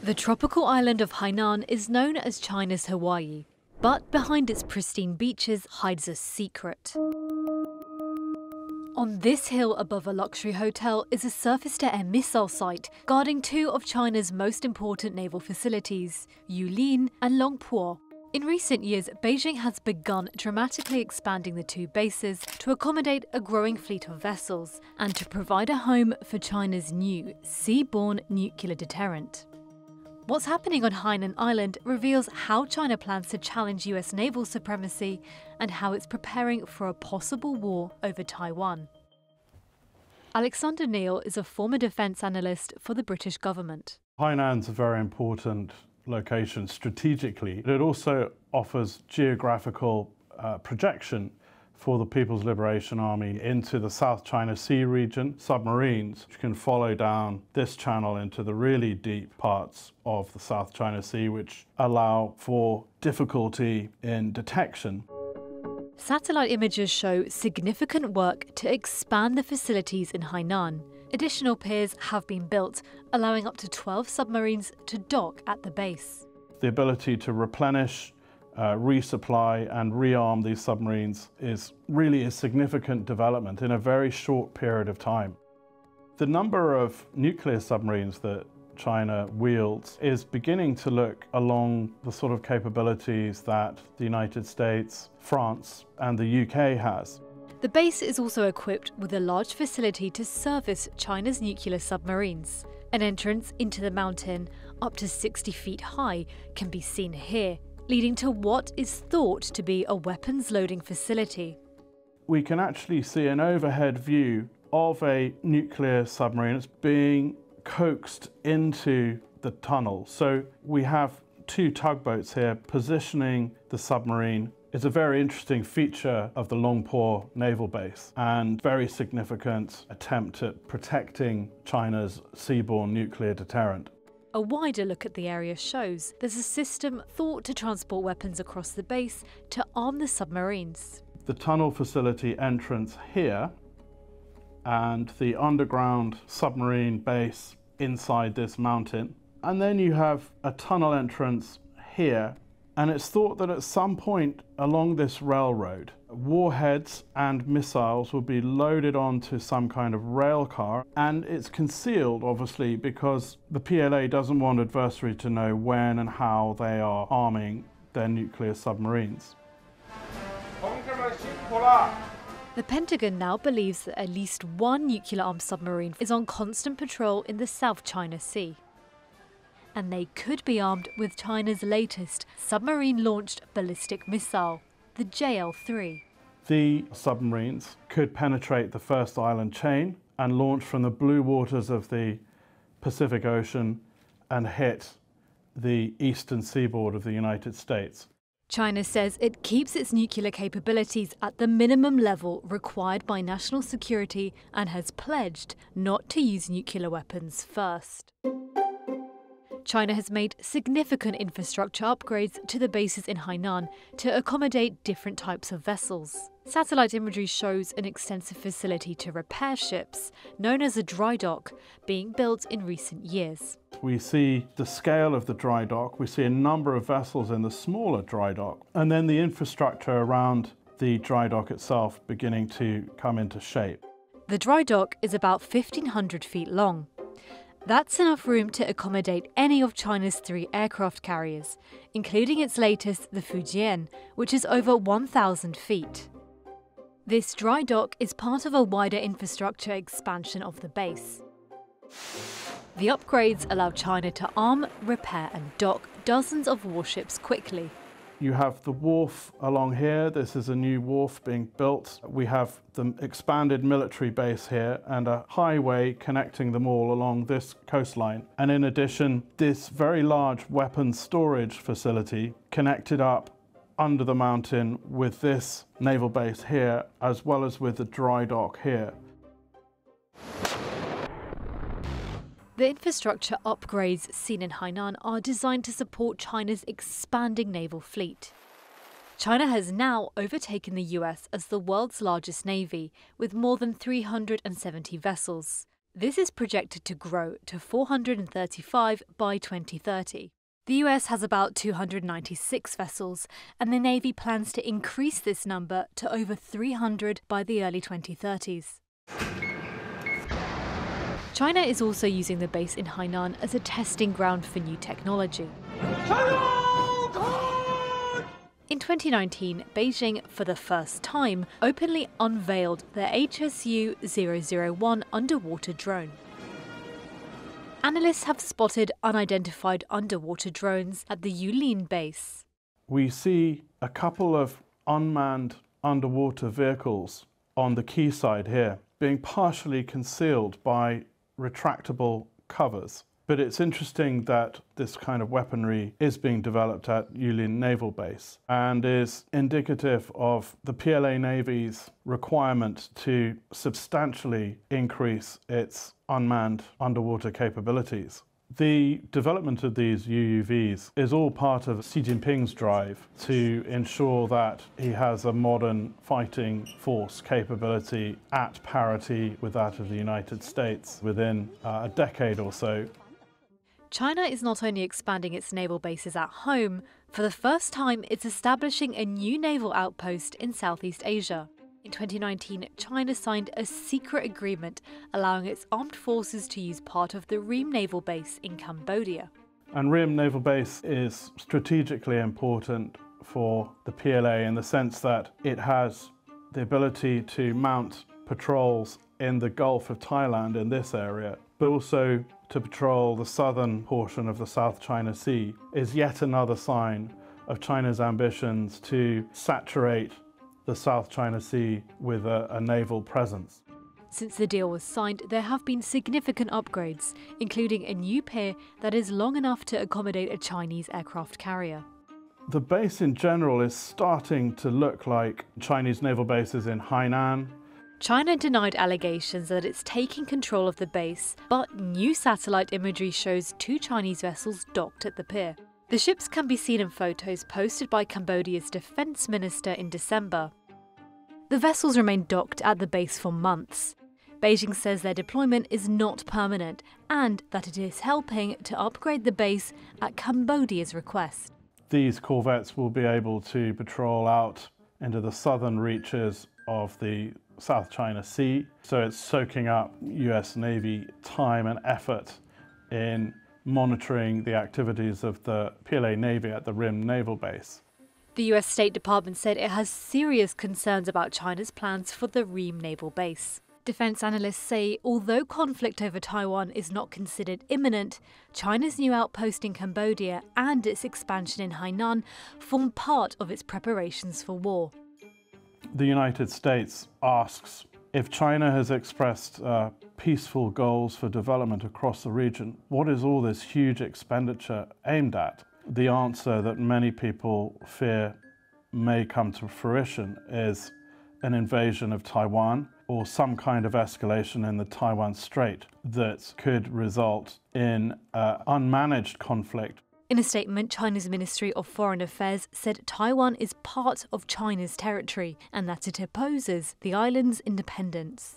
The tropical island of Hainan is known as China's Hawaii, but behind its pristine beaches hides a secret. On this hill above a luxury hotel is a surface-to-air missile site guarding two of China's most important naval facilities, Yulia and Longpo. In recent years, Beijing has begun dramatically expanding the two bases to accommodate a growing fleet of vessels and to provide a home for China's new sea-borne nuclear deterrent. What's happening on Hainan Island reveals how China plans to challenge US naval supremacy and how it's preparing for a possible war over Taiwan. Alexander Neal is a former defence analyst for the British government. Hainan's a very important location strategically. It also offers geographical projection for the People's Liberation Army into the South China Sea region. Submarines which can follow down this channel into the really deep parts of the South China Sea, which allow for difficulty in detection. Satellite images show significant work to expand the facilities in Hainan. Additional piers have been built, allowing up to 12 submarines to dock at the base. The ability to replenish, resupply and rearm these submarines is really a significant development in a very short period of time. The number of nuclear submarines that China wields is beginning to look along the sort of capabilities that the United States, France and the UK has. The base is also equipped with a large facility to service China's nuclear submarines. An entrance into the mountain, up to 60 feet high, can be seen here, leading to what is thought to be a weapons loading facility. We can actually see an overhead view of a nuclear submarine. It's being coaxed into the tunnel. So we have two tugboats here positioning the submarine. It's a very interesting feature of the Longpo naval base and very significant attempt at protecting China's sea-borne nuclear deterrent. A wider look at the area shows there's a system thought to transport weapons across the base to arm the submarines. The tunnel facility entrance here and the underground submarine base inside this mountain. And then you have a tunnel entrance here. And it's thought that at some point along this railroad, warheads and missiles will be loaded onto some kind of rail car. And it's concealed, obviously, because the PLA doesn't want adversary to know when and how they are arming their nuclear submarines. The Pentagon now believes that at least one nuclear-armed submarine is on constant patrol in the South China Sea. And they could be armed with China's latest submarine-launched ballistic missile, the JL-3. The submarines could penetrate the first island chain and launch from the blue waters of the Pacific Ocean and hit the eastern seaboard of the United States. China says it keeps its nuclear capabilities at the minimum level required by national security and has pledged not to use nuclear weapons first. China has made significant infrastructure upgrades to the bases in Hainan to accommodate different types of vessels. Satellite imagery shows an extensive facility to repair ships, known as a dry dock, being built in recent years. We see the scale of the dry dock, we see a number of vessels in the smaller dry dock, and then the infrastructure around the dry dock itself beginning to come into shape. The dry dock is about 1,500 feet long. That's enough room to accommodate any of China's 3 aircraft carriers, including its latest, the Fujian, which is over 1,000 feet. This dry dock is part of a wider infrastructure expansion of the base. The upgrades allow China to arm, repair and dock dozens of warships quickly. You have the wharf along here. This is a new wharf being built. We have the expanded military base here and a highway connecting them all along this coastline. And in addition, this very large weapons storage facility connected up under the mountain with this naval base here, as well as with the dry dock here. The infrastructure upgrades seen in Hainan are designed to support China's expanding naval fleet. China has now overtaken the US as the world's largest navy, with more than 370 vessels. This is projected to grow to 435 by 2030. The US has about 296 vessels, and the Navy plans to increase this number to over 300 by the early 2030s. China is also using the base in Hainan as a testing ground for new technology. In 2019, Beijing, for the first time, openly unveiled their HSU-001 underwater drone. Analysts have spotted unidentified underwater drones at the Yulia base. We see a couple of unmanned underwater vehicles on the quayside here, being partially concealed by retractable covers. But it's interesting that this kind of weaponry is being developed at Yulia Naval Base and is indicative of the PLA Navy's requirement to substantially increase its unmanned underwater capabilities. The development of these UUVs is all part of Xi Jinping's drive to ensure that he has a modern fighting force capability at parity with that of the United States within a decade or so. China is not only expanding its naval bases at home, for the first time it's establishing a new naval outpost in Southeast Asia. In 2019, China signed a secret agreement allowing its armed forces to use part of the Ream Naval Base in Cambodia. And Ream Naval Base is strategically important for the PLA in the sense that it has the ability to mount patrols in the Gulf of Thailand in this area, but also to patrol the southern portion of the South China Sea, is yet another sign of China's ambitions to saturate the South China Sea with a naval presence. Since the deal was signed, there have been significant upgrades, including a new pier that is long enough to accommodate a Chinese aircraft carrier. The base in general is starting to look like Chinese naval bases in Hainan. China denied allegations that it's taking control of the base, but new satellite imagery shows 2 Chinese vessels docked at the pier. The ships can be seen in photos posted by Cambodia's defence minister in December. The vessels remain docked at the base for months. Beijing says their deployment is not permanent and that it is helping to upgrade the base at Cambodia's request. These corvettes will be able to patrol out into the southern reaches of the South China Sea, so it's soaking up US Navy time and effort in monitoring the activities of the PLA Navy at the Ream Naval Base. The US State Department said it has serious concerns about China's plans for the Ream Naval Base. Defense analysts say although conflict over Taiwan is not considered imminent, China's new outpost in Cambodia and its expansion in Hainan form part of its preparations for war. The United States asks if China has expressed peaceful goals for development across the region, what is all this huge expenditure aimed at? The answer that many people fear may come to fruition is an invasion of Taiwan or some kind of escalation in the Taiwan Strait that could result in unmanaged conflict. In a statement, China's Ministry of Foreign Affairs said Taiwan is part of China's territory and that it opposes the island's independence.